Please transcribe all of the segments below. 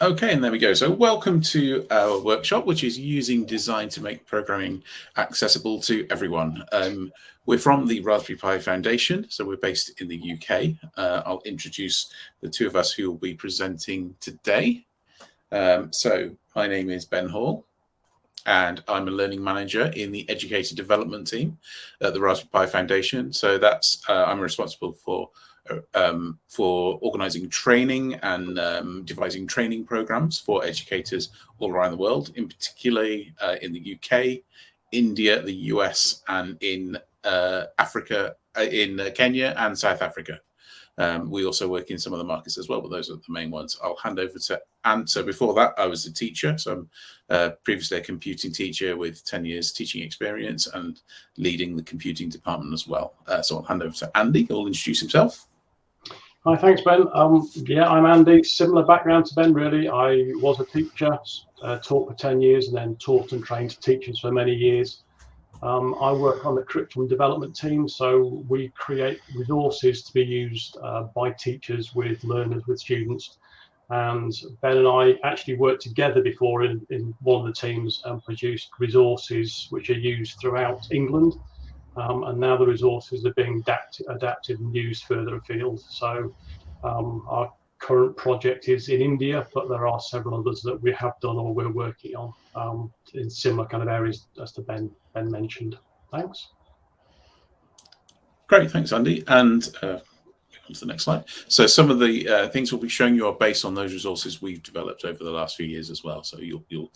Okay, and there we go. So welcome to our workshop, which is using design to make programming accessible to everyone. We're from the Raspberry Pi Foundation, so we're based in the UK. I'll introduce the two of us who will be presenting today. So my name is Ben Hall, and I'm a learning manager in the educator development team at the Raspberry Pi Foundation. So that's I'm responsible for organizing training and devising training programs for educators all around the world, in particularly in the UK, India, the US, and in Africa, in Kenya and South Africa. We also work in some of the markets as well, but those are the main ones. I'll hand over to Ant. So before that, I was a teacher. So I'm previously a computing teacher with 10 years teaching experience and leading the computing department as well. So I'll hand over to Andy, who'll introduce himself. Hi, thanks, Ben. Yeah, I'm Andy. Similar background to Ben, really. I was a teacher, taught for 10 years, and then taught and trained teachers for many years. I work on the curriculum development team, so we create resources to be used by teachers with learners, with students. And Ben and I actually worked together before in one of the teams and produced resources which are used throughout England. And now the resources are being adapted and used further afield. So our current project is in India, but there are several others that we have done or we're working on in similar kind of areas as to Ben mentioned. Thanks. Great, thanks, Andy. And on to the next slide. So some of the things we'll be showing you are based on those resources we've developed over the last few years as well. So you'll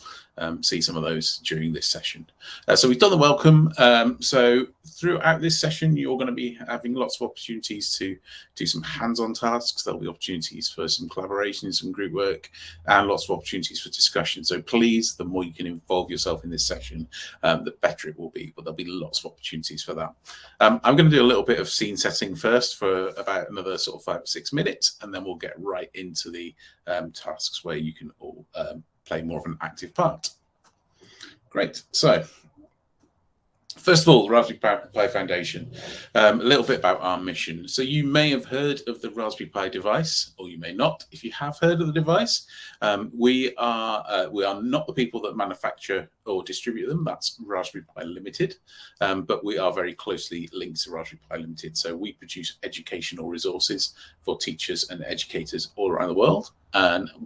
see some of those during this session. So we've done the welcome. So throughout this session, you're going to be having lots of opportunities to do some hands-on tasks. There'll be opportunities for some collaboration, some group work, and lots of opportunities for discussion. So please, the more you can involve yourself in this session, the better it will be. But there'll be lots of opportunities for that. I'm going to do a little bit of scene setting first for about another sort of 5 or 6 minutes, and then we'll get right into the tasks where you can all play more of an active part. Great. So first of all, the Raspberry Pi Foundation, a little bit about our mission. So you may have heard of the Raspberry Pi device, or you may not. If you have heard of the device, we are not the people that manufacture or distribute them. That's Raspberry Pi Limited, but we are very closely linked to Raspberry Pi Limited. So we produce educational resources for teachers and educators all around the world.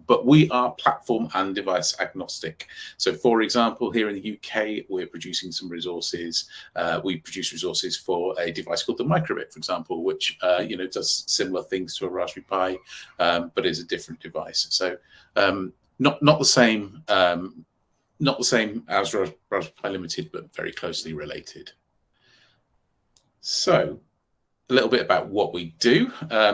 But we are platform and device agnostic. So, for example, here in the UK, we're producing some resources. We produce resources for a device called the Microbit, for example, which does similar things to a Raspberry Pi, but is a different device. So, not the same as Raspberry Pi Limited, but very closely related. So, a little bit about what we do.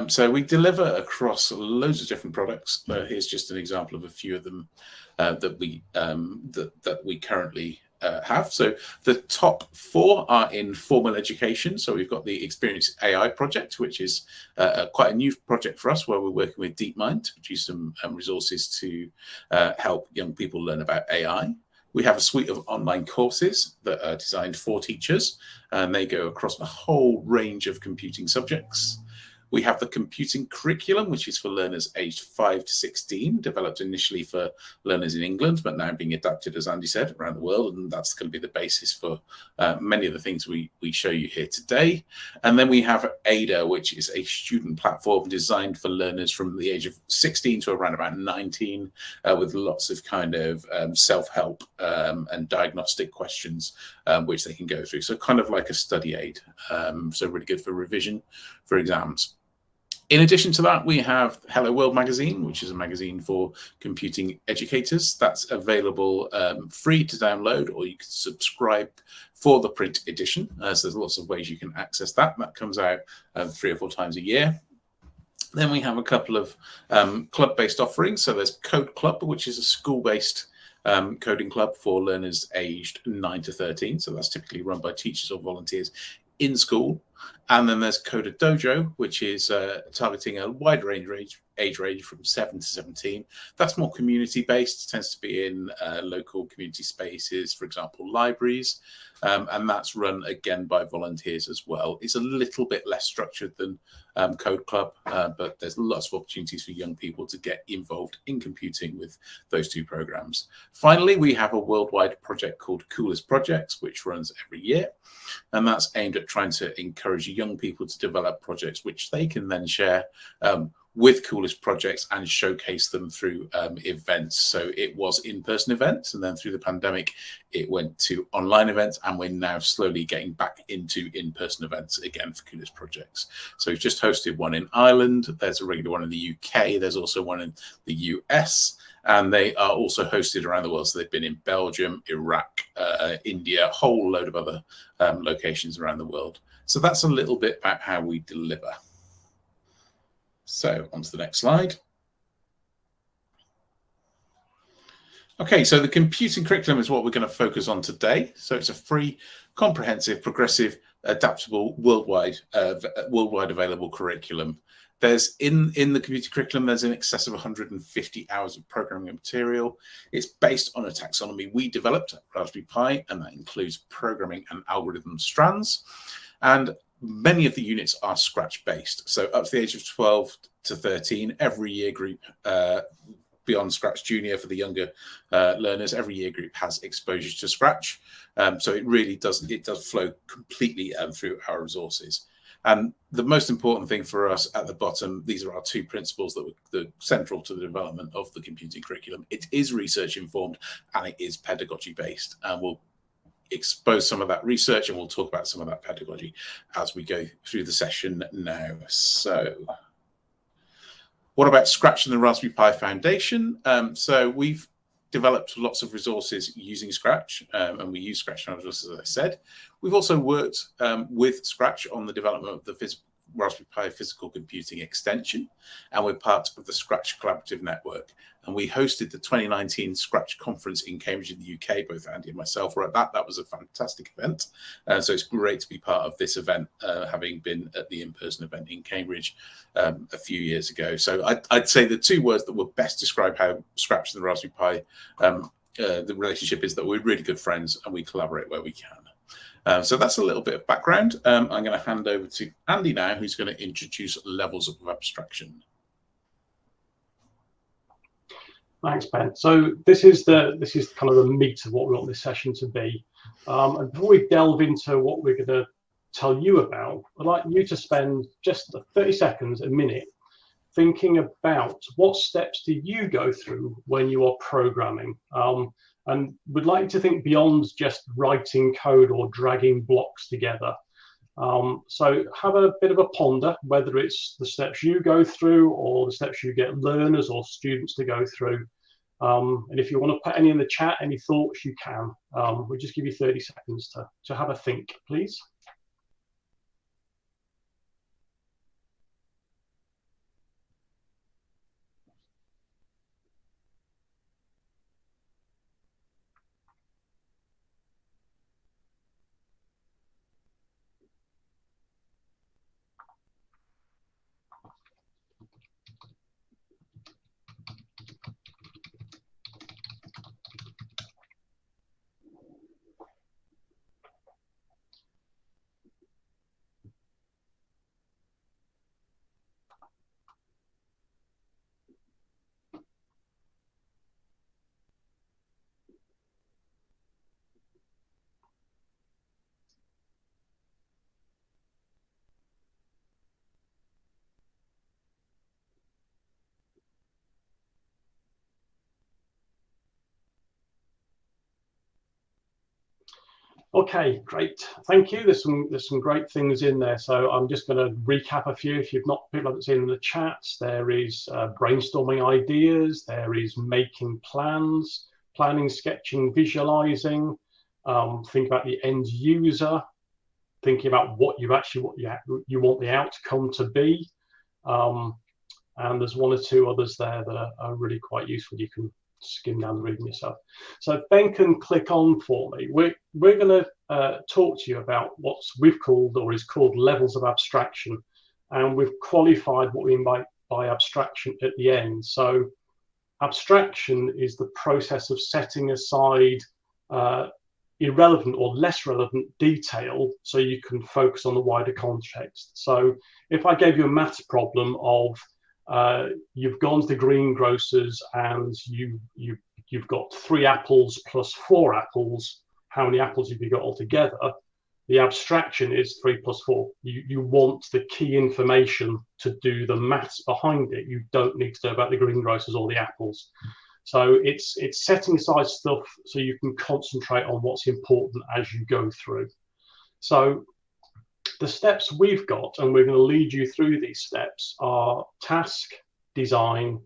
So we deliver across loads of different products. Here's just an example of a few of them that we currently have. So the top 4 are in formal education. So we've got the Experience AI project, which is quite a new project for us, where we're working with DeepMind to produce some resources to help young people learn about AI. We have a suite of online courses that are designed for teachers, and they go across a whole range of computing subjects. We have the computing curriculum, which is for learners aged 5 to 16, developed initially for learners in England, but now being adapted, as Andy said, around the world. And that's going to be the basis for many of the things we show you here today. And then we have Ada, which is a student platform designed for learners from the age of 16 to around about 19, with lots of kind of self-help and diagnostic questions, which they can go through. So kind of like a study aid. So really good for revision for exams. In addition to that, we have Hello World magazine, which is a magazine for computing educators. That's available free to download, or you can subscribe for the print edition. So there's lots of ways you can access that. That comes out 3 or 4 times a year. Then we have a couple of club-based offerings. So there's Code Club, which is a school-based coding club for learners aged 9 to 13. So that's typically run by teachers or volunteers in school. And then there's Coder Dojo, which is targeting a wide age range from 7 to 17. That's more community based, tends to be in local community spaces, for example, libraries. And that's run again by volunteers as well. It's a little bit less structured than Code Club, but there's lots of opportunities for young people to get involved in computing with those two programs. Finally, we have a worldwide project called Coolest Projects, which runs every year. And that's aimed at trying to encourage young people to develop projects which they can then share with Coolest Projects and showcase them through events. So it was in-person events, and then through the pandemic, it went to online events, and we're now slowly getting back into in-person events again for Coolest Projects. So we've just hosted one in Ireland. There's a regular one in the UK. There's also one in the US, and they are also hosted around the world. So they've been in Belgium, Iraq, India, a whole load of other locations around the world. So that's a little bit about how we deliver. So on to the next slide. Okay, so the computing curriculum is what we're going to focus on today. So it's a free, comprehensive, progressive, adaptable, worldwide available curriculum. There's in the computing curriculum, there's in excess of 150 hours of programming material. It's based on a taxonomy we developed at Raspberry Pi, and that includes programming and algorithm strands. And many of the units are Scratch based. So up to the age of 12 to 13, every year group beyond Scratch Junior for the younger learners, every year group has exposure to Scratch. So it really does flow completely through our resources. And the most important thing for us at the bottom, these are our two principles that were central to the development of the computing curriculum. It is research informed and it is pedagogy based. And we'll expose some of that research and we'll talk about some of that pedagogy as we go through the session now. So what about Scratch and the Raspberry Pi Foundation? So we've developed lots of resources using Scratch, and we use Scratch and resources, as I said. We've also worked with Scratch on the development of the Raspberry Pi physical computing extension, and we're part of the Scratch Collaborative Network. And we hosted the 2019 Scratch conference in Cambridge in the UK. Both Andy and myself were at that. That was a fantastic event. So it's great to be part of this event, having been at the in-person event in Cambridge a few years ago. So I'd say the two words that would best describe how Scratch and the Raspberry Pi, the relationship is that we're really good friends and we collaborate where we can. So that's a little bit of background. I'm going to hand over to Andy now, who's going to introduce levels of abstraction. Thanks, Ben. So this is kind of the meat of what we want this session to be. And before we delve into what we're going to tell you about, I'd like you to spend just 30 seconds, a minute, thinking about what steps do you go through when you are programming. And we'd like you to think beyond just writing code or dragging blocks together. So have a bit of a ponder, whether it's the steps you go through or the steps you get learners or students to go through. And if you want to put any in the chat, any thoughts, you can. We'll just give you 30 seconds to have a think, please. Okay, great. Thank you. There's some great things in there. So I'm just going to recap a few. If people haven't seen in the chats, there is brainstorming ideas. There is making plans, planning, sketching, visualizing. Think about the end user. Thinking about what you want the outcome to be. And there's one or two others there that are really quite useful. You can skim down the reading yourself. So Ben can click on for me. We're going to talk to you about what we've called, or is called, levels of abstraction, and we've qualified what we mean by abstraction at the end. So abstraction is the process of setting aside irrelevant or less relevant detail so you can focus on the wider context. So if I gave you a maths problem of you've gone to the greengrocers and you've got 3 apples plus 4 apples, how many apples have you got altogether? The abstraction is 3 plus 4. You want the key information to do the maths behind it. You don't need to know about the greengrocers or the apples. So it's setting aside stuff so you can concentrate on what's important as you go through. So the steps we've got, and we're going to lead you through these steps, are task, design,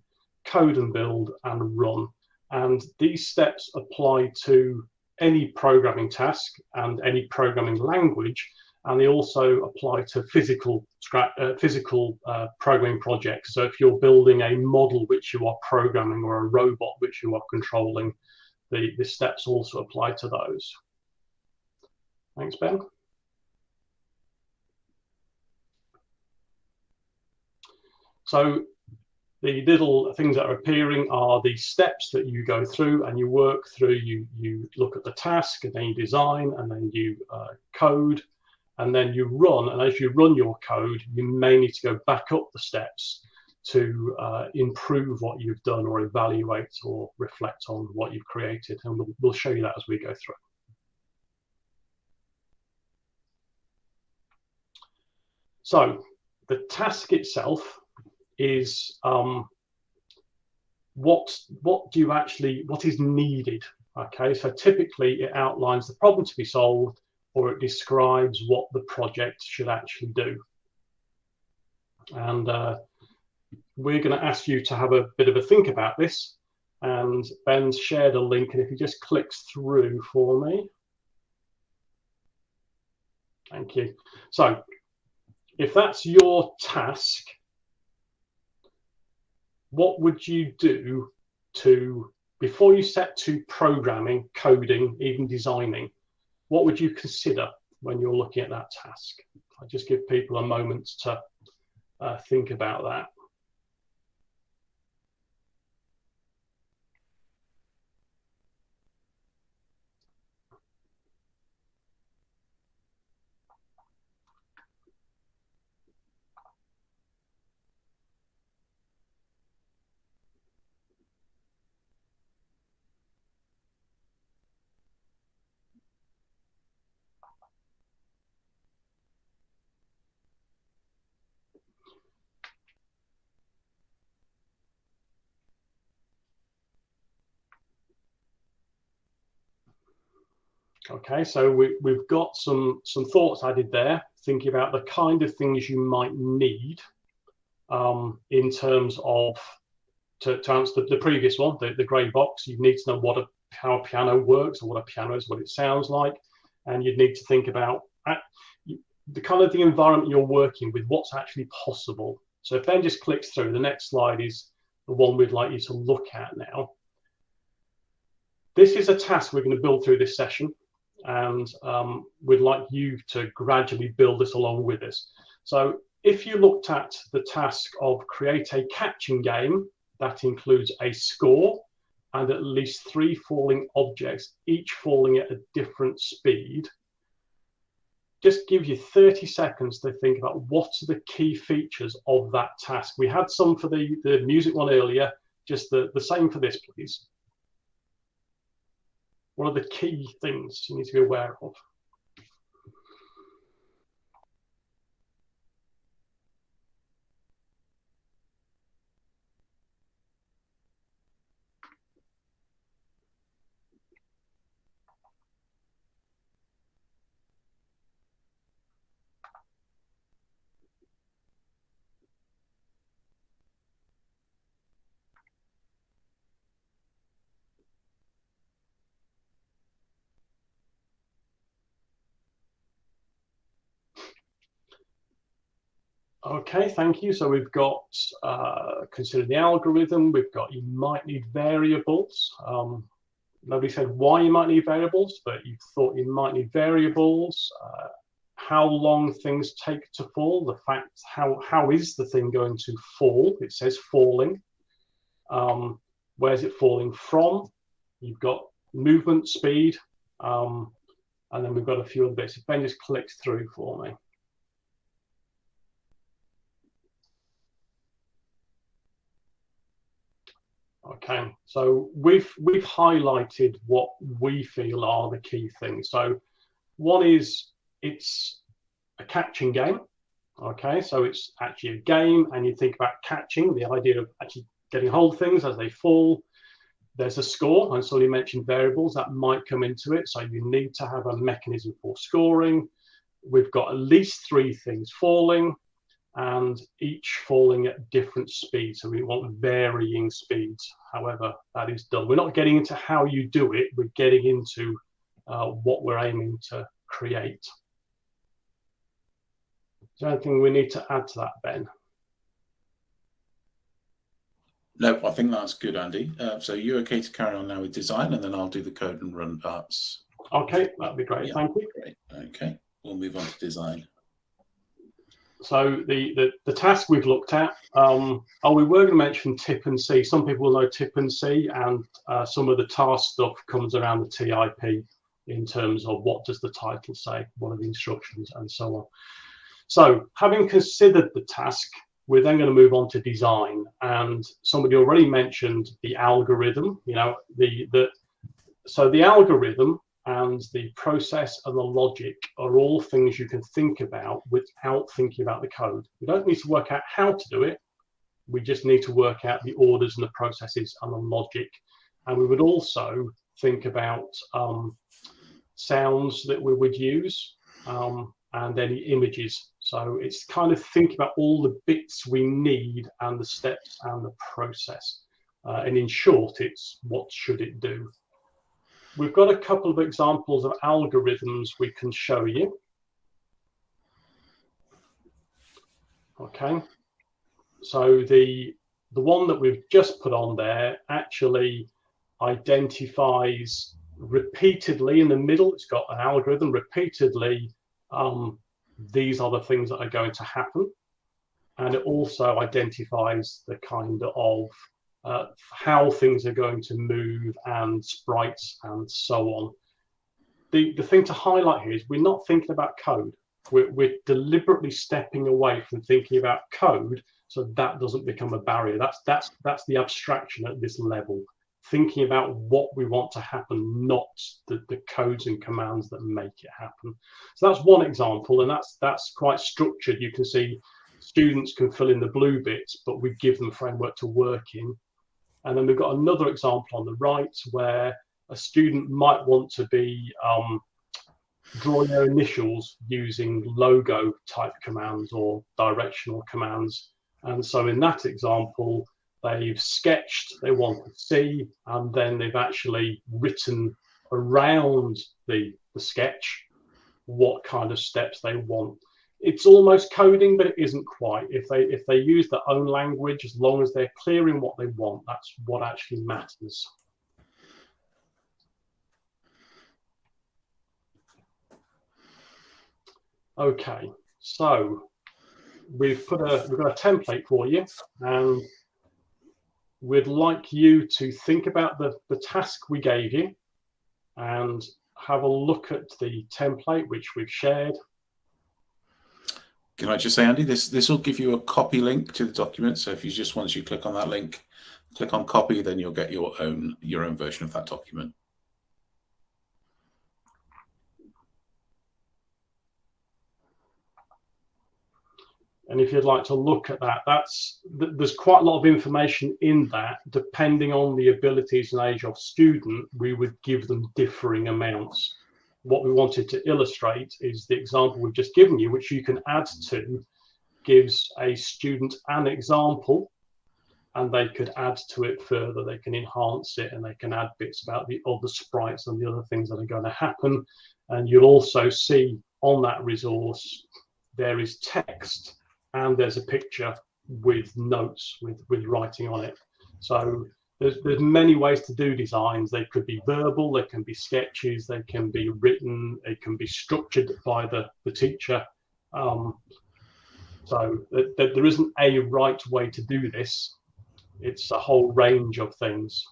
code and build, and run. And these steps apply to any programming task and any programming language, and they also apply to physical programming projects. So if you're building a model which you are programming, or a robot which you are controlling, the steps also apply to those. Thanks, Ben. So the little things that are appearing are the steps that you go through and you work through. You look at the task, and then you design, and then you code, and then you run. And as you run your code, you may need to go back up the steps to improve what you've done, or evaluate or reflect on what you've created. And we'll show you that as we go through. So the task itself is what is needed. Okay, so typically it outlines the problem to be solved, or it describes what the project should actually do. And we're going to ask you to have a bit of a think about this. And Ben's shared a link, and if he just clicks through for me. Thank you. So if that's your task, what would you do before you set to programming, coding, even designing? What would you consider when you're looking at that task? I'll just give people a moment to think about that. Okay, so we've got some thoughts added there, thinking about the kind of things you might need in terms of, to answer the previous one, the grey box. You need to know how a piano works, or what a piano is, what it sounds like, and you'd need to think about the kind of the environment you're working with, what's actually possible. So if Ben just clicks through, the next slide is the one we'd like you to look at now. This is a task we're going to build through this session, and we'd like you to gradually build this along with us. So if you looked at the task of create a catching game, that includes a score and at least 3 falling objects, each falling at a different speed. Just give you 30 seconds to think about what are the key features of that task. We had some for the music one earlier, just the same for this, please. What are the key things you need to be aware of? Okay, thank you. So we've got consider the algorithm. We've got you might need variables. Nobody said why you might need variables, but you thought you might need variables. How long things take to fall. The fact how is the thing going to fall? It says falling. Where's it falling from? You've got movement speed, and then we've got a few other bits. If Ben just clicks through for me. Okay, so we've highlighted what we feel are the key things. So one is it's a catching game. Okay, so it's actually a game, and you think about catching, the idea of actually getting hold of things as they fall. There's a score, and so you mentioned variables that might come into it. So you need to have a mechanism for scoring. We've got at least 3 things falling, and each falling at different speeds. So we want varying speeds, however that is done. We're not getting into how you do it, we're getting into what we're aiming to create. Is there anything we need to add to that, Ben? No, I think that's good, Andy. So you're okay to carry on now with design, and then I'll do the code and run parts. Okay, that'd be great. Yeah, thank you. Great. Okay, we'll move on to design. So the task we've looked at, we were going to mention tip and see. Some people will know tip and see, and some of the task stuff comes around the TIP in terms of what does the title say, what are the instructions, and so on. So having considered the task, we're then going to move on to design. And somebody already mentioned the algorithm. You know, so the algorithm and the process and the logic are all things you can think about without thinking about the code. We don't need to work out how to do it. We just need to work out the orders and the processes and the logic. And we would also think about sounds that we would use and any images. So it's kind of thinking about all the bits we need and the steps and the process. And in short, it's what should it do? We've got a couple of examples of algorithms we can show you. Okay, so the one that we've just put on there actually identifies repeatedly in the middle. It's got an algorithm repeatedly. These are the things that are going to happen, and it also identifies the kind of how things are going to move and sprites and so on. The thing to highlight here is we're not thinking about code. We're deliberately stepping away from thinking about code so that doesn't become a barrier. That's the abstraction at this level. Thinking about what we want to happen, not the codes and commands that make it happen. So that's one example, and that's quite structured. You can see students can fill in the blue bits, but we give them a framework to work in. And then we've got another example on the right where a student might want to be drawing their initials using logo type commands or directional commands. And so in that example, they've sketched, they want to see, and then they've actually written around the sketch what kind of steps they want. It's almost coding, but it isn't quite. If they use their own language, as long as they're clear in what they want, that's what actually matters. Okay, so we've got a template for you, and we'd like you to think about the task we gave you and have a look at the template which we've shared. Can I just say, Andy, this will give you a copy link to the document. So if you just, once you click on that link, click on copy, then you'll get your own version of that document. And if you'd like to look at that, there's quite a lot of information in that. Depending on the abilities and age of student, we would give them differing amounts. What we wanted to illustrate is the example we've just given you, which you can add to, gives a student an example, and they could add to it further. They can enhance it, and they can add bits about the other sprites and the other things that are going to happen. And you'll also see on that resource, there is text and there's a picture with notes with writing on it. So there's many ways to do designs. They could be verbal, they can be sketches, they can be written, they can be structured by the teacher. So there isn't a right way to do this. It's a whole range of things.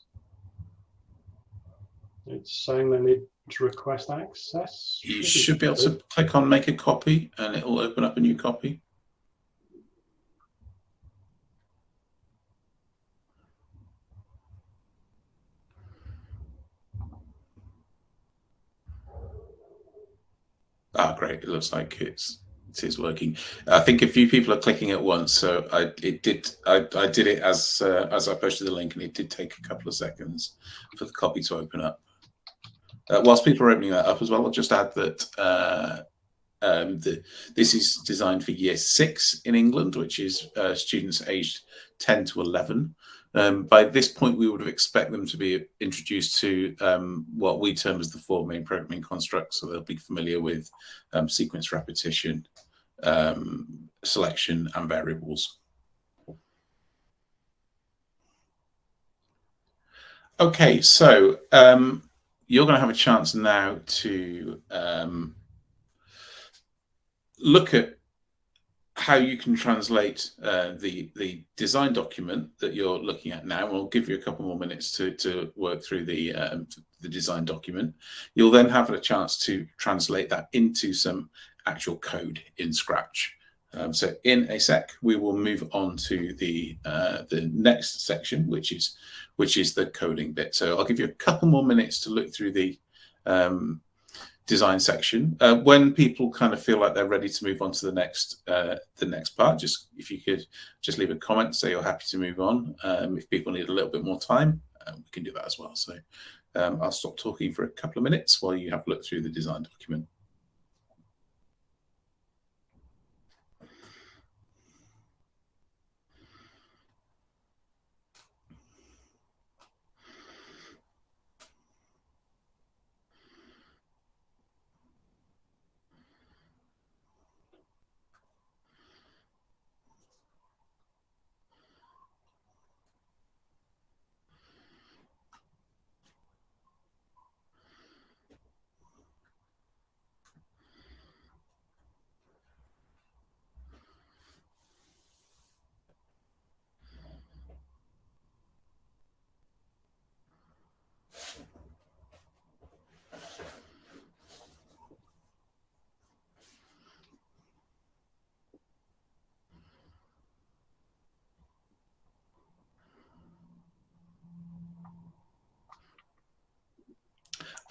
It's saying they need to request access. You should be able to click on make a copy and it will open up a new copy. Ah, great. It looks like it is working. I think a few people are clicking at once, so I did it as I posted the link, and it did take a couple of seconds for the copy to open up. Whilst people are opening that up as well, I'll just add that this is designed for Year 6 in England, which is students aged 10 to 11. By this point, we would expect them to be introduced to what we term as the 4 main programming constructs. So they'll be familiar with sequence repetition, selection, and variables. Okay, so you're going to have a chance now to look at how you can translate the design document that you're looking at now. We'll give you a couple more minutes to work through the design document. You'll then have a chance to translate that into some actual code in Scratch. So in a sec, we will move on to the next section, which is the coding bit. So I'll give you a couple more minutes to look through the design section. When people kind of feel like they're ready to move on to the next part, just if you could just leave a comment, say you're happy to move on. If people need a little bit more time, we can do that as well. So I'll stop talking for a couple of minutes while you have a look through the design document.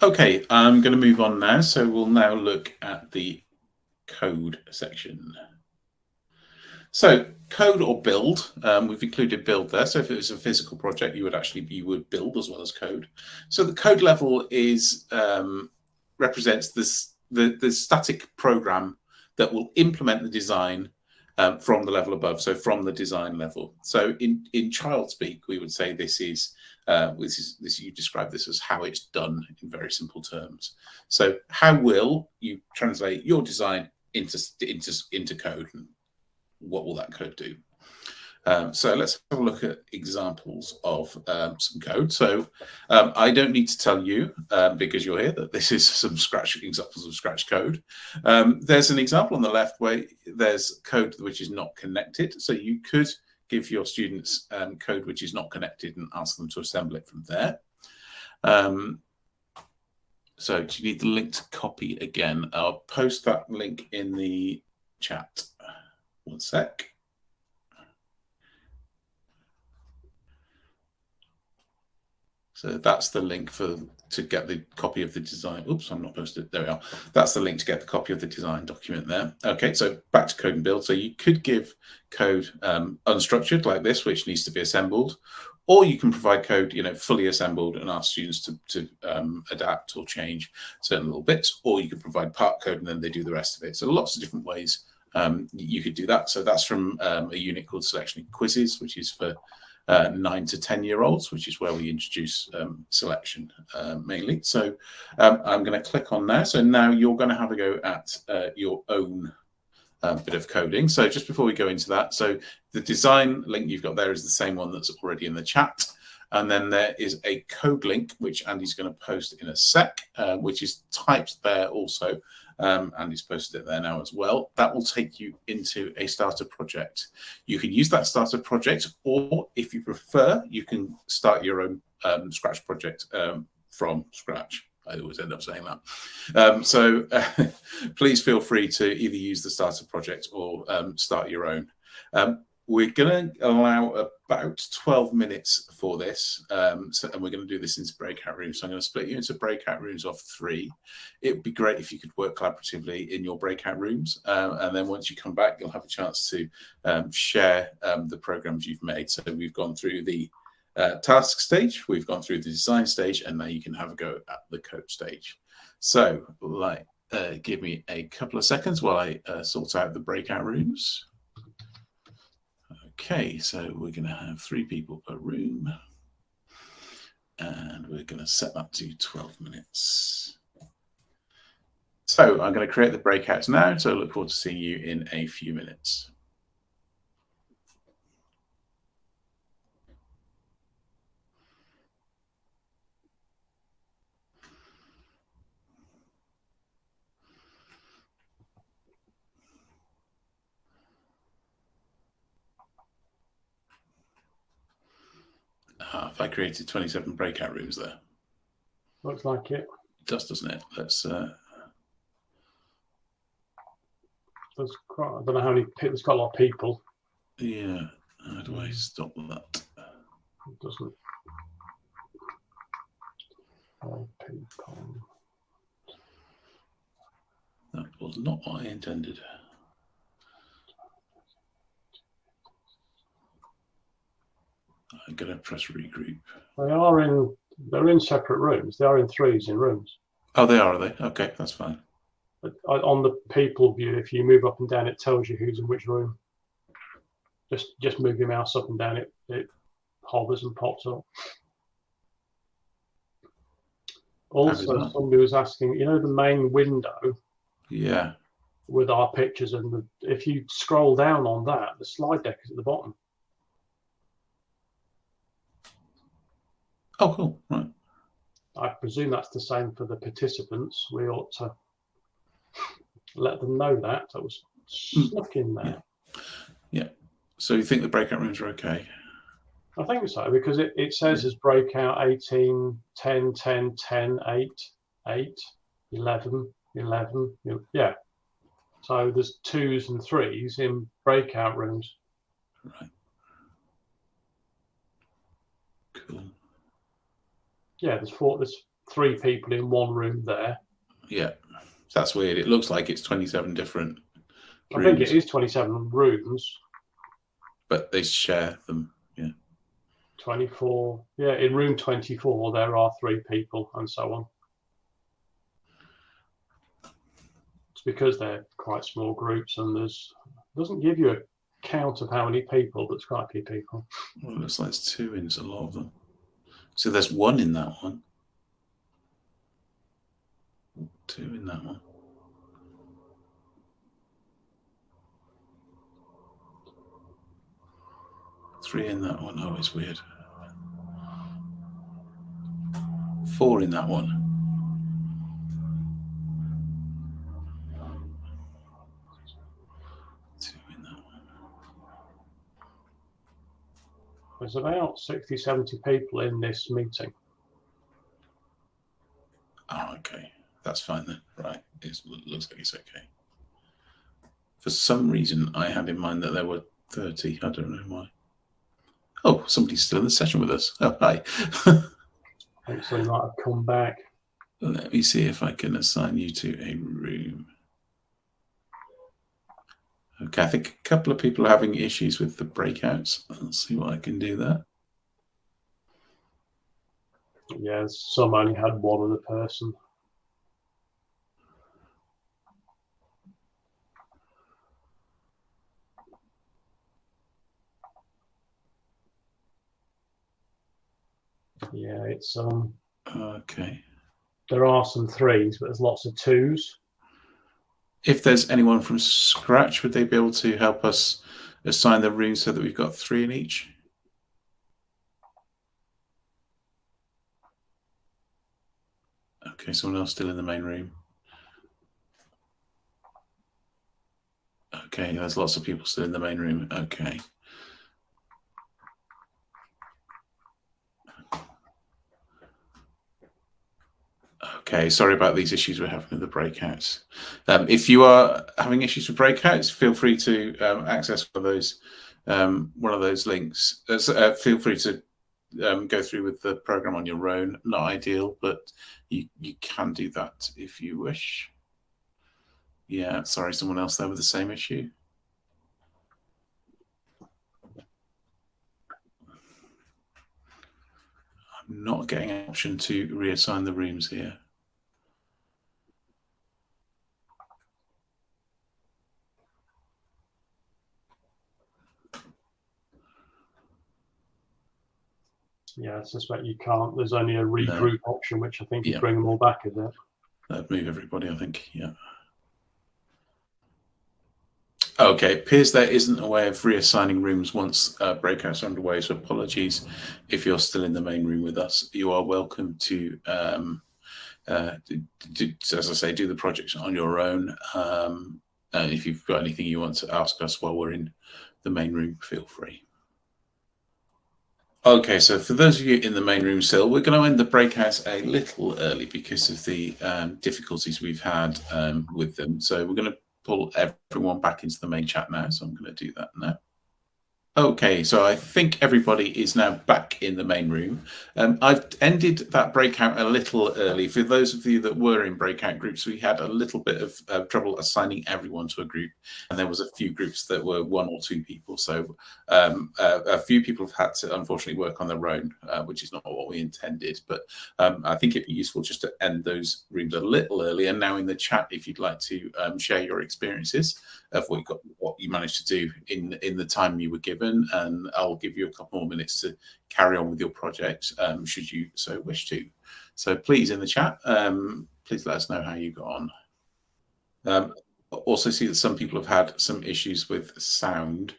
Okay, I'm going to move on now. So we'll now look at the code section. So code or build, we've included build there. So if it was a physical project, you would build as well as code. So the code level is represents the static program that will implement the design from the level above, so from the design level. So in child speak, we would say this you describe this as how it's done in very simple terms. So how will you translate your design into code, and what will that code do? So let's have a look at examples of some code. So I don't need to tell you, because you're here, that this is some examples of Scratch code. There's an example on the left where there's code which is not connected. So you could give your students code which is not connected and ask them to assemble it from there. So do you need the link to copy again? I'll post that link in the chat. One sec. So that's the link to get the copy of the design. Oops, I'm not posted. There we are. That's the link to get the copy of the design document there. Okay, so back to code and build. So you could give code unstructured like this, which needs to be assembled, or you can provide code, fully assembled and ask students to adapt or change certain little bits, or you could provide part code and then they do the rest of it. So lots of different ways you could do that. So that's from a unit called Selection and Quizzes, which is for 9 to 10-year-olds, which is where we introduce selection mainly. So I'm going to click on now. So now you're going to have a go at your own bit of coding. So just before we go into that, so the design link you've got there is the same one that's already in the chat. And then there is a code link, which Andy's going to post in a sec, which is typed there also. Andy's posted it there now as well. That will take you into a starter project. You can use that starter project, or if you prefer, you can start your own Scratch project from scratch. I always end up saying that. So please feel free to either use the starter project or start your own. We're going to allow about 12 minutes for this, and we're going to do this into breakout rooms. So I'm going to split you into breakout rooms of 3. It would be great if you could work collaboratively in your breakout rooms, and then once you come back, you'll have a chance to share the programs you've made. So we've gone through the task stage, we've gone through the design stage, and now you can have a go at the code stage. So give me a couple of seconds while I sort out the breakout rooms. Okay, so we're going to have 3 people per room, and we're going to set that to 12 minutes. So I'm going to create the breakouts now, so I look forward to seeing you in a few minutes. If I created 27 breakout rooms there. Looks like it. It does, doesn't it? Let's. There's quite, I don't know how many people. There's got a lot of people. Yeah. How do I stop that? It doesn't. 5 people. That was not what I intended. I'm going to press regroup. They're in separate rooms. They are in 3s in rooms. Oh, they are they? Okay, that's fine. But on the people view, if you move up and down, it tells you who's in which room. Just move your mouse up and down, it hovers and pops up. Also, somebody was asking, you know, the main window. Yeah. With our pictures, and if you scroll down on that, the slide deck is at the bottom. Oh, cool. Right. I presume that's the same for the participants. We ought to let them know that. That was snuck in there. Yeah. So you think the breakout rooms are okay? I think so, because it says as breakout 18, 10, 10, 10, 8, 8, 11, 11. Yeah. So there's 2s and 3s in breakout rooms. Right. Cool. Yeah, there's 3 people in one room there. Yeah, that's weird. It looks like it's 27 different rooms. I think it is 27 rooms. But they share them, yeah. 24. Yeah, in room 24, there are 3 people and so on. It's because they're quite small groups, and doesn't give you a count of how many people, but it's quite a few people. Well, it looks like it's 2 in a lot of them. So there's 1 in that one. 2 in that one. Three in that one. Oh, it's weird. 4 in that one. There's about 60, 70 people in this meeting. Oh, okay. That's fine then. Right. It looks like it's okay. For some reason, I had in mind that there were 30. I don't know why. Oh, somebody's still in the session with us. Oh, hi. I think somebody might have come back. Let me see if I can assign you to a room. Okay, I think a couple of people are having issues with the breakouts. Let's see what I can do there. Yeah, some only had one other person. Yeah, it's okay. There are some 3s, but there's lots of 2s. If there's anyone from Scratch, would they be able to help us assign the rooms so that we've got 3 in each? Okay, someone else still in the main room. Okay, there's lots of people still in the main room. Okay. Okay, sorry about these issues we're having with the breakouts. If you are having issues with breakouts, feel free to access one of those links. Feel free to go through with the program on your own. Not ideal, but you can do that if you wish. Yeah, sorry, someone else there with the same issue. I'm not getting an option to reassign the rooms here. Yeah, I suspect you can't. There's only a regroup option, which I think you bring them all back, is it? That'd move everybody, I think, yeah. Okay, it appears there isn't a way of reassigning rooms once breakouts are underway, so apologies if you're still in the main room with us. You are welcome to, as I say, do the projects on your own. And if you've got anything you want to ask us while we're in the main room, feel free. Okay, so for those of you in the main room still, we're going to end the breakouts a little early because of the difficulties we've had with them. So we're going to pull everyone back into the main chat now. So I'm going to do that now. Okay, so I think everybody is now back in the main room. I've ended that breakout a little early. For those of you that were in breakout groups, we had a little bit of trouble assigning everyone to a group, and there was a few groups that were 1 or 2 people. So a few people have had to unfortunately work on their own, which is not what we intended. But I think it'd be useful just to end those rooms a little early. And now in the chat, if you'd like to share your experiences of what you managed to do in the time you were given, and I'll give you a couple more minutes to carry on with your project, should you so wish to. So please, in the chat, please let us know how you got on. Also see that some people have had some issues with sound.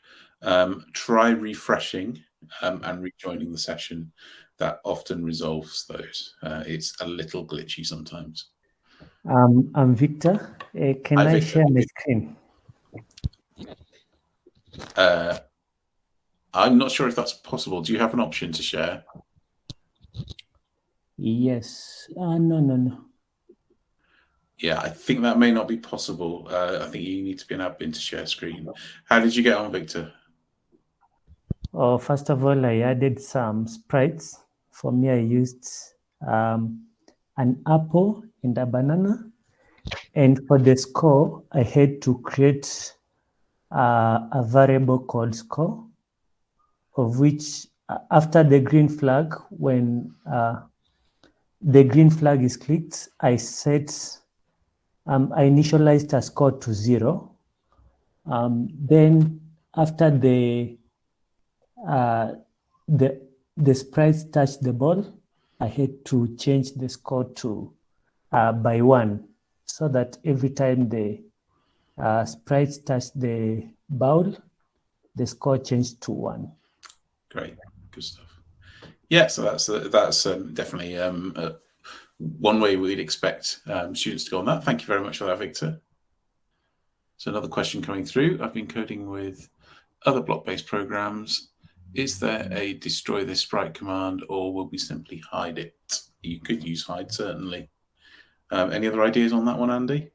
Try refreshing and rejoining the session. That often resolves those. It's a little glitchy sometimes. I'm Victor. Can I share my screen? I'm not sure if that's possible. Do you have an option to share? Yes. No. Yeah, I think that may not be possible. I think you need to be an admin to share screen. How did you get on, Victor? Oh, first of all, I added some sprites. For me, I used an apple and a banana. And for the score, I had to create a variable called score, of which after the green flag, when the green flag is clicked, I initialized a score to 0. Then after the sprites touched the ball, I had to change the score to by 1, so that every time the sprites touched the ball, the score changed to 1. Great, good stuff. Yeah, so that's definitely one way we'd expect students to go on that. Thank you very much for that, Victor. So another question coming through. I've been coding with other block-based programs. Is there a destroy this sprite command, or will we simply hide it? You could use hide, certainly. Any other ideas on that one, Andy?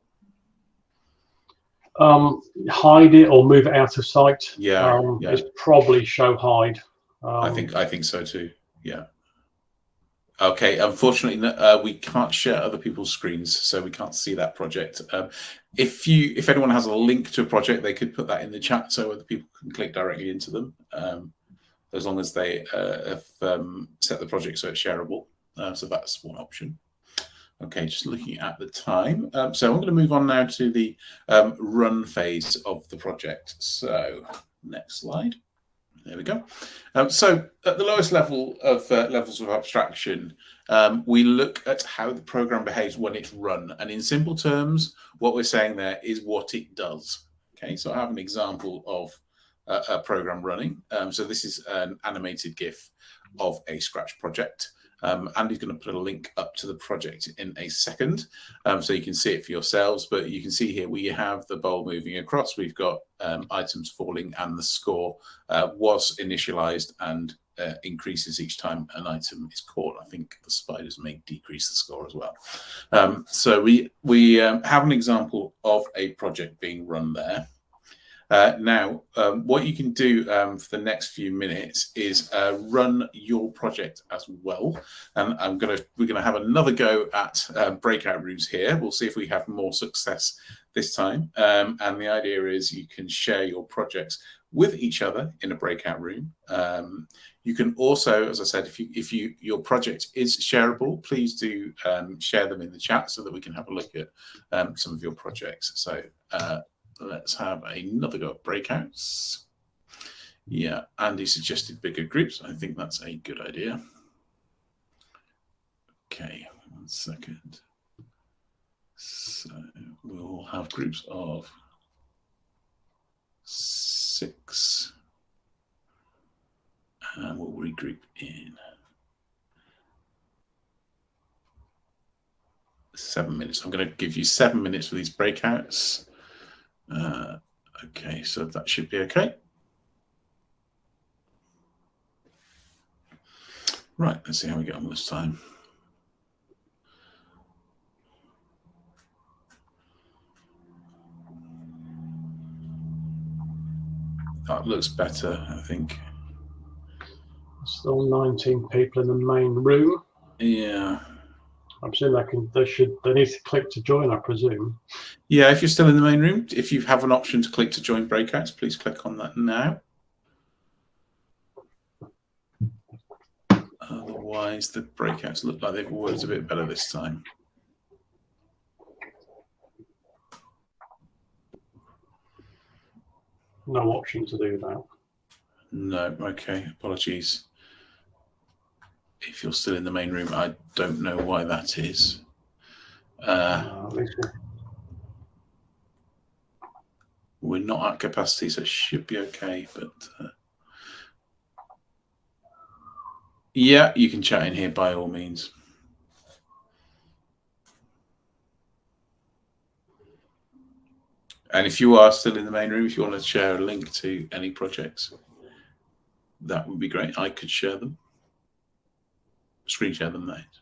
Hide it or move it out of sight. Yeah, It's probably show hide. I think so too. Yeah. Okay. Unfortunately, we can't share other people's screens, so we can't see that project. If anyone has a link to a project, they could put that in the chat so other people can click directly into them, as long as they have set the project so it's shareable. So that's one option. Okay, just looking at the time. So I'm going to move on now to the run phase of the project. So next slide. There we go. So at the lowest level of levels of abstraction, we look at how the program behaves when it's run. And in simple terms, what we're saying there is what it does. Okay, so I have an example of a program running. So this is an animated GIF of a Scratch project. Andy's going to put a link up to the project in a second, so you can see it for yourselves. But you can see here we have the bowl moving across. We've got items falling, and the score was initialized and increases each time an item is caught. I think the spiders may decrease the score as well. So we have an example of a project being run there. Now, what you can do for the next few minutes is run your project as well. And we're gonna have another go at breakout rooms here. We'll see if we have more success this time. And the idea is you can share your projects with each other in a breakout room. You can also, as I said, if your project is shareable, please do share them in the chat so that we can have a look at some of your projects. So let's have another go at breakouts. Yeah, Andy suggested bigger groups. I think that's a good idea. Okay, 1 second. So we'll have groups of 6. And we'll regroup in 7 minutes. I'm going to give you 7 minutes for these breakouts. Okay, so that should be okay. Right, let's see how we get on this time. That looks better, I think. Still 19 people in the main room. Yeah. I'm assuming they need to click to join, I presume. Yeah, if you're still in the main room, if you have an option to click to join breakouts, please click on that now. Otherwise, the breakouts look like they've worked a bit better this time. No option to do that. No, okay, apologies. If you're still in the main room, I don't know why that is. We're not at capacity, so it should be okay. But yeah, you can chat in here by all means. And if you are still in the main room, if you want to share a link to any projects, that would be great. I could share them, screen share them, that is.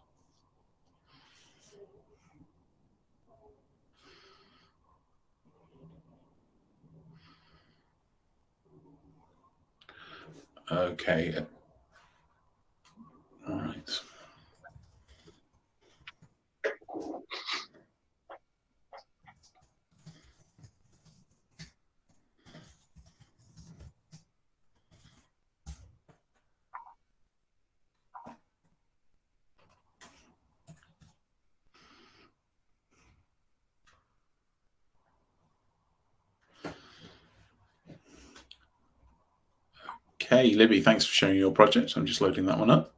Okay. All right. Okay, Libby, thanks for sharing your project. I'm just loading that one up.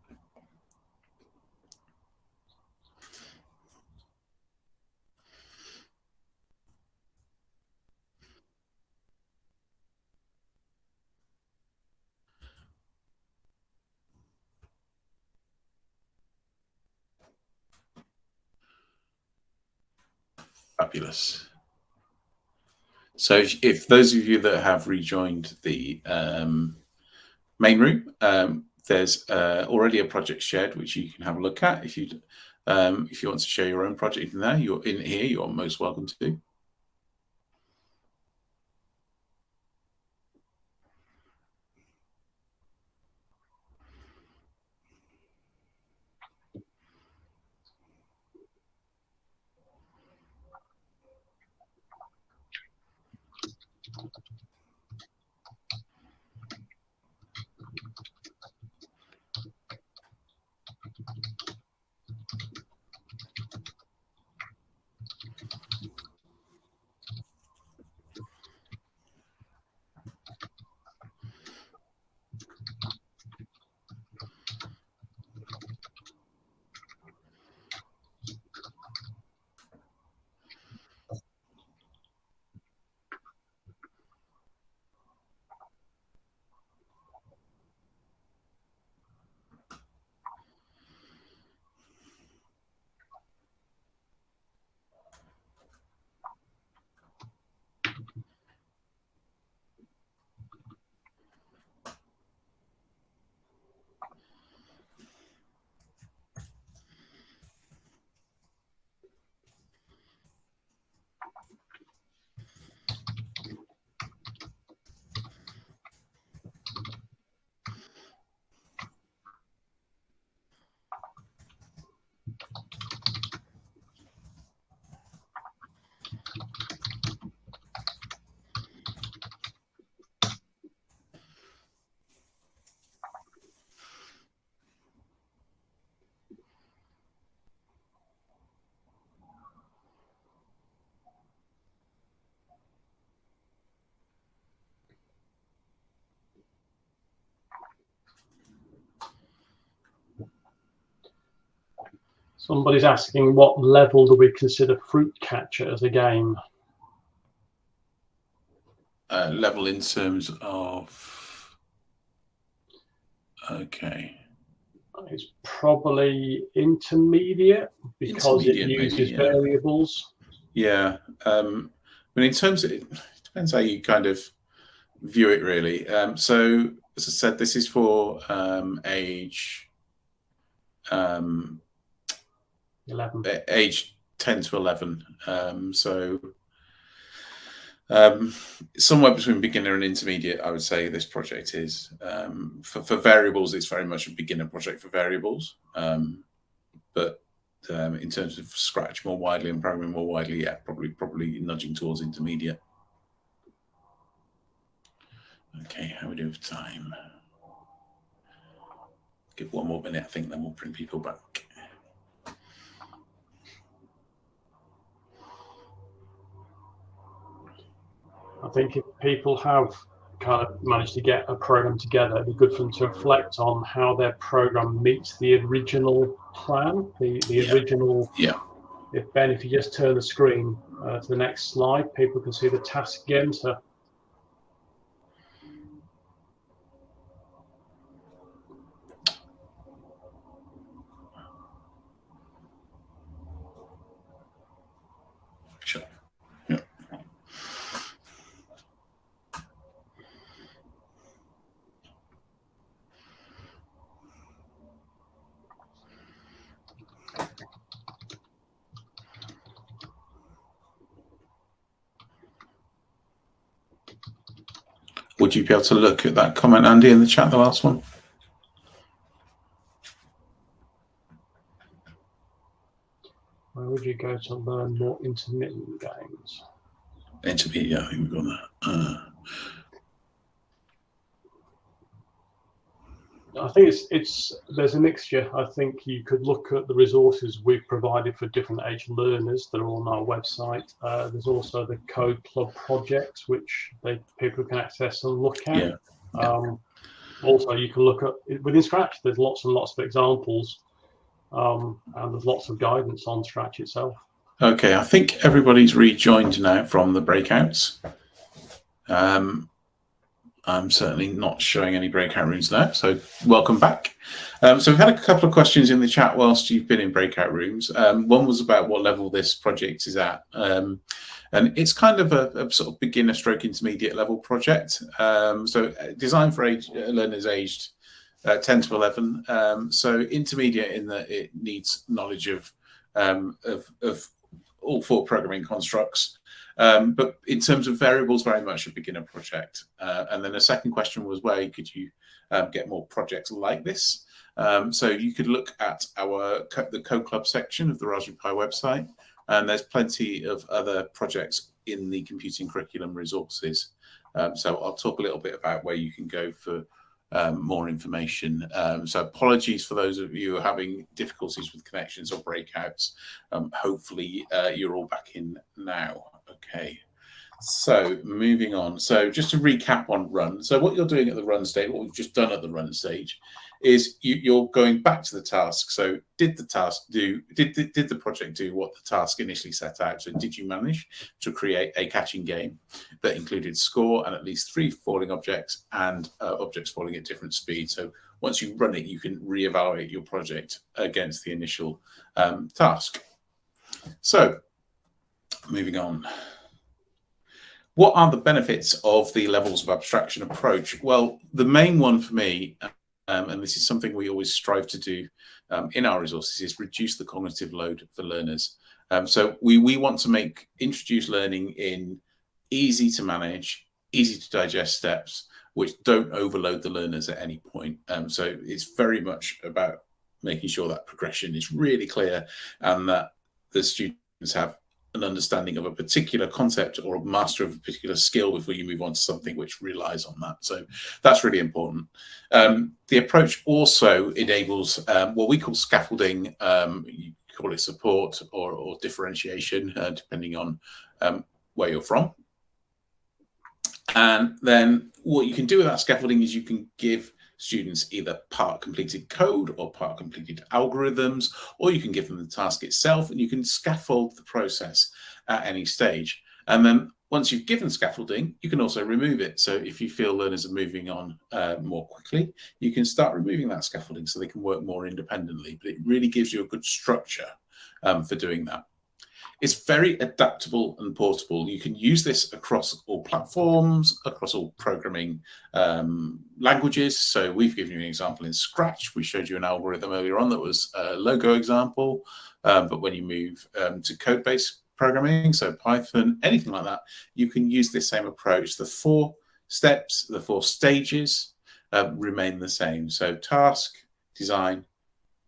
Fabulous. So if those of you that have rejoined the main room, there's already a project shared which you can have a look at. If you want to share your own project in there, you're most welcome to. Somebody's asking, what level do we consider Fruit Catcher as a game? Level in terms of, okay. It's probably intermediate because it uses variables. Yeah. I mean, in terms of, it depends how you kind of view it, really. So, as I said, this is for age 11. Age 10 to 11. Somewhere between beginner and intermediate, I would say this project is. For variables, it's very much a beginner project for variables. But in terms of Scratch more widely and programming more widely, yeah, probably nudging towards intermediate. Okay, how are we doing for time? Give one more minute, I think, then we'll bring people back. I think if people have kind of managed to get a program together, it'd be good for them to reflect on how their program meets the original plan, the original. Yeah. If Ben, if you just turn the screen to the next slide, people can see the task again. So. Sure. Yeah. Would you be able to look at that comment, Andy, in the chat, the last one? Where would you go to learn more intermittent games? Intermediate, yeah, I think we've got that. I think there's a mixture. I think you could look at the resources we've provided for different age learners that are on our website. There's also the Code Club projects, which people can access and look at. Yeah. Also, you can look at within Scratch. There's lots and lots of examples, and there's lots of guidance on Scratch itself. Okay, I think everybody's rejoined now from the breakouts. I'm certainly not showing any breakout rooms now, so welcome back. So we've had a couple of questions in the chat whilst you've been in breakout rooms. One was about what level this project is at. And it's kind of a sort of beginner stroke intermediate level project. So designed for learners aged 10 to 11. So intermediate in that it needs knowledge of all 4 programming constructs. But in terms of variables, very much a beginner project. And then a second question was, where could you get more projects like this? So you could look at the Code Club section of the Raspberry Pi website, and there's plenty of other projects in the computing curriculum resources. So I'll talk a little bit about where you can go for more information. So apologies for those of you who are having difficulties with connections or breakouts. Hopefully you're all back in now. Okay, so moving on. So just to recap on run. So what you're doing at the run stage, what we've just done at the run stage, is you're going back to the task. So did the project do what the task initially set out? So did you manage to create a catching game that included score and at least 3 falling objects and objects falling at different speeds? So once you run it, you can reevaluate your project against the initial task. So moving on. What are the benefits of the levels of abstraction approach? Well, the main one for me, and this is something we always strive to do in our resources, is reduce the cognitive load for learners. So we want to introduce learning in easy to manage, easy to digest steps, which don't overload the learners at any point. So it's very much about making sure that progression is really clear and that the students have an understanding of a particular concept or a master of a particular skill before you move on to something which relies on that. So that's really important. The approach also enables what we call scaffolding. You call it support or differentiation, depending on where you're from. And then what you can do with that scaffolding is you can give students either part completed code or part completed algorithms, or you can give them the task itself, and you can scaffold the process at any stage. And then once you've given scaffolding, you can also remove it. So if you feel learners are moving on more quickly, you can start removing that scaffolding so they can work more independently. But it really gives you a good structure for doing that. It's very adaptable and portable. You can use this across all platforms, across all programming languages. So we've given you an example in Scratch. We showed you an algorithm earlier on that was a logo example. But when you move to code-based programming, so Python, anything like that, you can use this same approach. The 4 steps, the 4 stages remain the same. So task, design,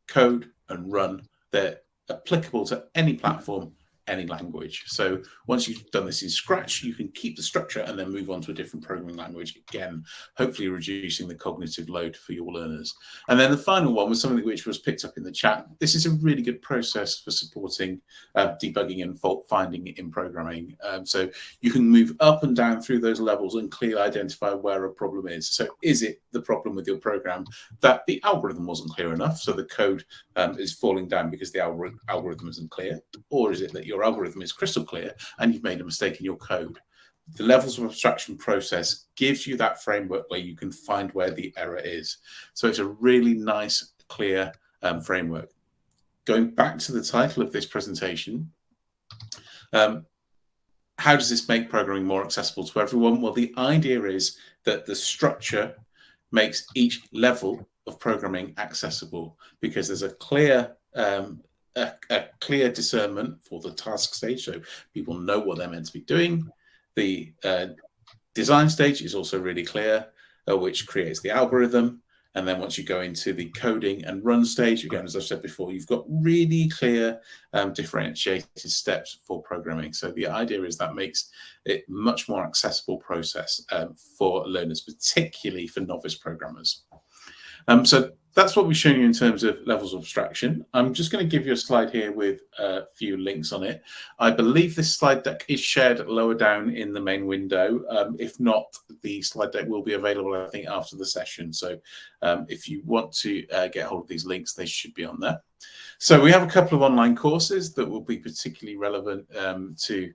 code, and run. They're applicable to any platform, any language. So once you've done this in Scratch, you can keep the structure and then move on to a different programming language, again, hopefully reducing the cognitive load for your learners. And then the final one was something which was picked up in the chat. This is a really good process for supporting debugging and fault finding in programming. So you can move up and down through those levels and clearly identify where a problem is. So is it the problem with your program that the algorithm wasn't clear enough, so the code is falling down because the algorithm isn't clear? Or is it that your algorithm is crystal clear and you've made a mistake in your code? The levels of abstraction process gives you that framework where you can find where the error is. So it's a really nice, clear framework. Going back to the title of this presentation, how does this make programming more accessible to everyone? Well, the idea is that the structure makes each level of programming accessible because there's a clear discernment for the task stage, so people know what they're meant to be doing. The design stage is also really clear, which creates the algorithm. And then once you go into the coding and run stage, again, as I've said before, you've got really clear differentiated steps for programming. So the idea is that makes it a much more accessible process for learners, particularly for novice programmers. So that's what we've shown you in terms of levels of abstraction. I'm just going to give you a slide here with a few links on it. I believe this slide deck is shared lower down in the main window. If not, the slide deck will be available, I think, after the session. So if you want to get hold of these links, they should be on there. So we have a couple of online courses that will be particularly relevant to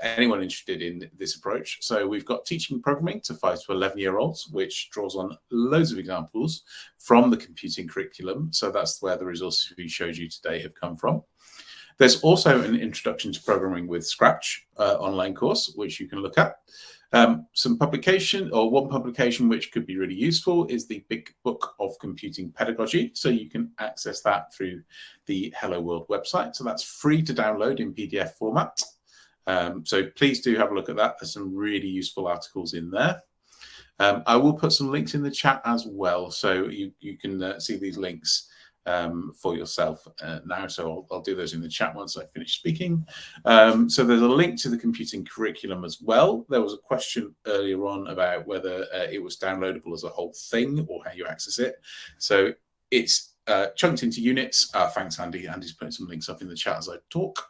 anyone interested in this approach. So we've got Teaching Programming to 5 to 11-year-olds, which draws on loads of examples from the computing curriculum. So that's where the resources we showed you today have come from. There's also an Introduction to Programming with Scratch online course, which you can look at. Some publication, or one publication which could be really useful, is the Big Book of Computing Pedagogy. So you can access that through the Hello World website. So that's free to download in PDF format. So please do have a look at that. There's some really useful articles in there. I will put some links in the chat as well, so you can see these links for yourself now. So I'll do those in the chat once I finish speaking. So there's a link to the computing curriculum as well. There was a question earlier on about whether it was downloadable as a whole thing or how you access it. So it's chunked into units. Thanks, Andy. Andy's putting some links up in the chat as I talk.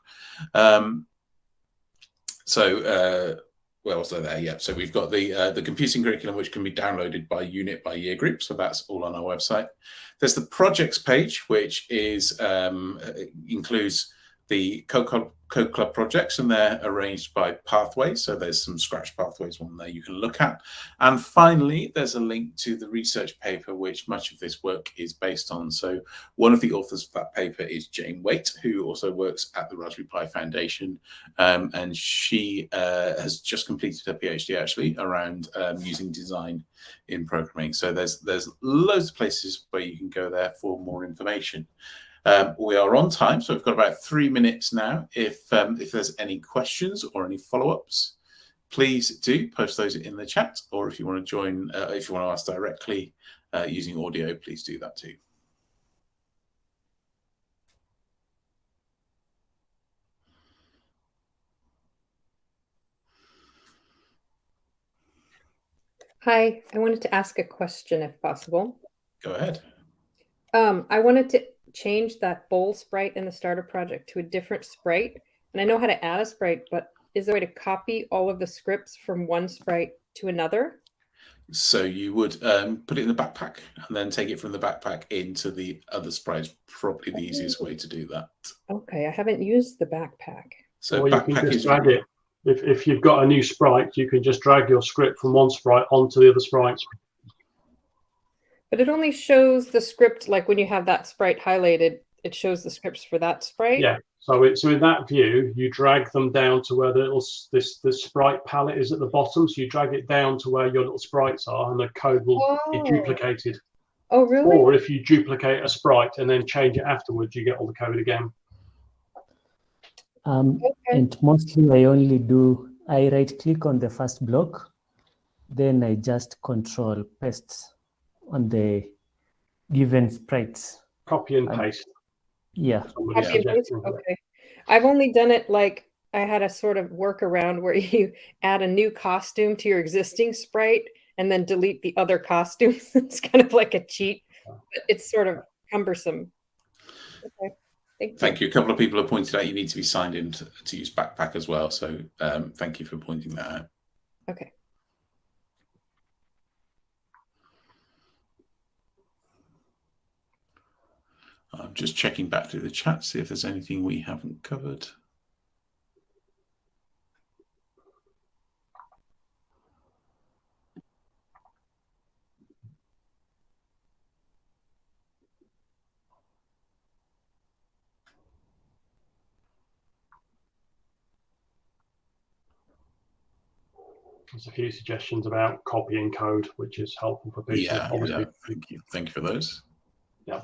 Where was I there? Yeah, so we've got the computing curriculum, which can be downloaded by unit, by year group. So that's all on our website. There's the projects page, which is includes the Code Club projects, and they're arranged by pathways. So there's some Scratch pathways on there you can look at. And finally, there's a link to the research paper, which much of this work is based on. So one of the authors of that paper is Jane Waite, who also works at the Raspberry Pi Foundation. And she has just completed her PhD, actually, around using design in programming. So there's loads of places where you can go there for more information. We are on time, so we've got about 3 minutes now. If there's any questions or any follow-ups, please do post those in the chat, or if you want to join, if you want to ask directly using audio, please do that too. Hi, I wanted to ask a question if possible. Go ahead. I wanted to change that bowl sprite in the starter project to a different sprite. And I know how to add a sprite, but is there a way to copy all of the scripts from one sprite to another? So you would put it in the backpack and then take it from the backpack into the other sprites. Probably the easiest way to do that. Okay, I haven't used the backpack. So or you can backpack just is drag it. If you've got a new sprite, you can just drag your script from one sprite onto the other sprite. But it only shows the script, like when you have that sprite highlighted, it shows the scripts for that sprite. Yeah. So in that view, you drag them down to where the sprite palette is at the bottom. So you drag it down to where your little sprites are, and the code will be duplicated. Oh, really? Or if you duplicate a sprite and then change it afterwards, you get all the code again. And mostly I right click on the first block, then I just control paste on the given sprites. Copy and paste. Yeah. Copy and paste? Okay. I've only done it like I had a sort of workaround where you add a new costume to your existing sprite and then delete the other costumes. It's kind of like a cheat, but it's sort of cumbersome. Okay. Thank you. A couple of people have pointed out you need to be signed in to use Backpack as well. So thank you for pointing that out. Okay. I'm just checking back through the chat, see if there's anything we haven't covered. There's a few suggestions about copying code, which is helpful for people. Yeah, thank you. Thank you for those. Yeah.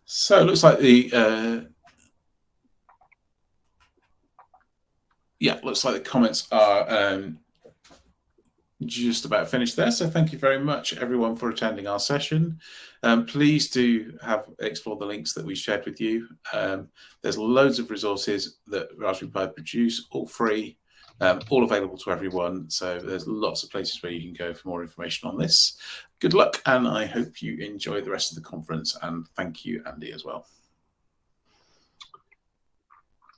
So it looks like the comments are just about finished there. So thank you very much, everyone, for attending our session. Please do explore the links that we shared with you. There's loads of resources that Raspberry Pi produce, all free, all available to everyone. So there's lots of places where you can go for more information on this. Good luck, and I hope you enjoy the rest of the conference. And thank you, Andy, as well.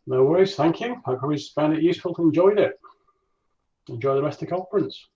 No worries. Thank you. I've always found it useful and enjoyed it. Enjoy the rest of the conference.